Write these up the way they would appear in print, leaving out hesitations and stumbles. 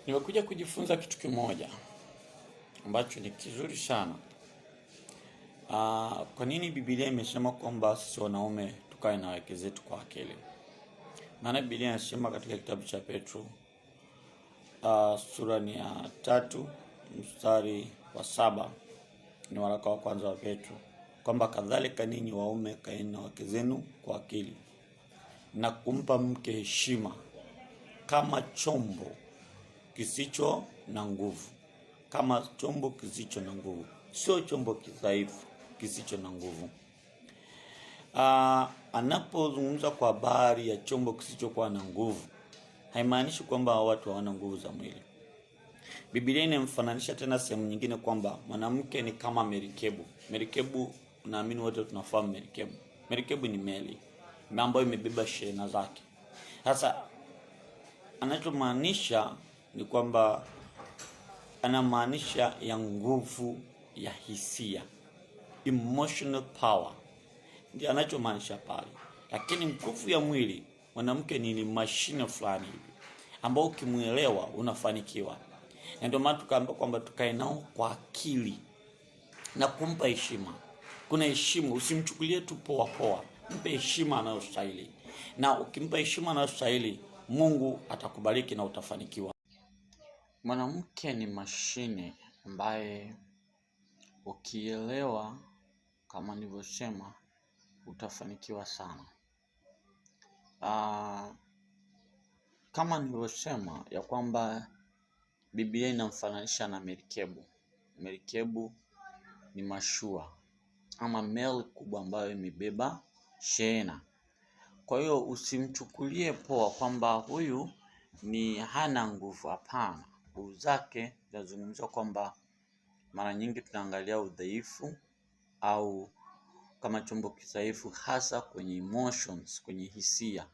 Nimekuja kujifunza kitu kimoja ambacho ni kizuri sana. Kwa nini Biblia imesema kwamba sisi wanaume tukae na wake zetu kwa akili? Maana Biblia inasema katika kitabu cha Petro sura ni ya 3 mstari wa 7, ni waraka wa kwanza wa Petro, kwamba kadhalika ninyi waume kaeni na wake zenu kwa akili na kumpa mke heshima kama chombo kisicho na nguvu, kama chombo kisicho na nguvu, sio chombo kidhaifu kisicho na nguvu. Anapozungumza kwa habari ya chombo kisichokuwa na nguvu, haimaanishi kwamba watu hawana nguvu za mwili. Biblia inamfananisha tena sehemu nyingine kwamba mwanamke ni kama merikebu. Merikebu, naamini wote tunafahamu merikebu. Merikebu ni meli ambayo imebeba shehena zake. Sasa anachomaanisha ni kwamba anamaanisha ya nguvu ya hisia, emotional power, ndio anachomaanisha pale. Lakini nguvu ya mwili, mwanamke ni mashine fulani hivi ambao ukimuelewa unafanikiwa. Na ndio maana tukaamba kwamba tukae nao kwa akili na kumpa heshima. Kuna heshima, usimchukulie tu poa poa, mpe heshima anayostahili. Na ukimpa heshima anayostahili, Mungu atakubariki na utafanikiwa. Mwanamke ni mashine ambaye ukielewa, kama nilivyosema, utafanikiwa sana. Kama nilivyosema ya kwamba Biblia inamfananisha na merikebu. Merikebu ni mashua ama meli kubwa ambayo imebeba shehena. Kwa hiyo usimchukulie poa kwamba huyu ni hana nguvu. Hapana, nguvu zake zinazungumzwa kwamba mara nyingi tunaangalia udhaifu au kama chombo kidhaifu, hasa kwenye emotions, kwenye hisia.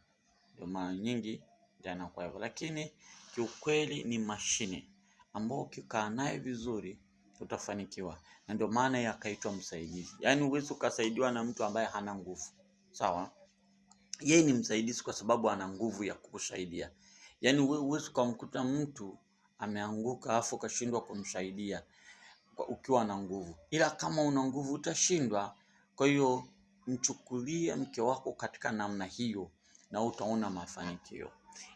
Ndio mara nyingi yanakuwa hivyo, lakini kiukweli ni mashine ambao ukikaa naye vizuri utafanikiwa. Na ndio maana yakaitwa msaidizi. Yaani huwezi ukasaidiwa na mtu ambaye hana nguvu. Sawa? Yeye ni msaidizi kwa sababu ana nguvu ya kukusaidia. Yaani huwezi kumkuta mtu ameanguka afu ukashindwa kumsaidia ukiwa na nguvu. Ila kama una nguvu utashindwa. Kwa hiyo mchukulie mke wako katika namna hiyo na utaona mafanikio.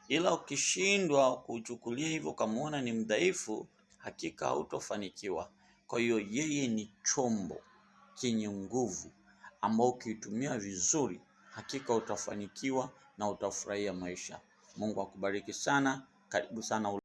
Ila ukishindwa kuchukulia hivyo kama ni mdhaifu, hakika hautofanikiwa. Kwa hiyo yeye ni chombo chenye nguvu ambao ukitumia vizuri, hakika utafanikiwa na utafurahia maisha. Mungu akubariki sana. Karibu sana.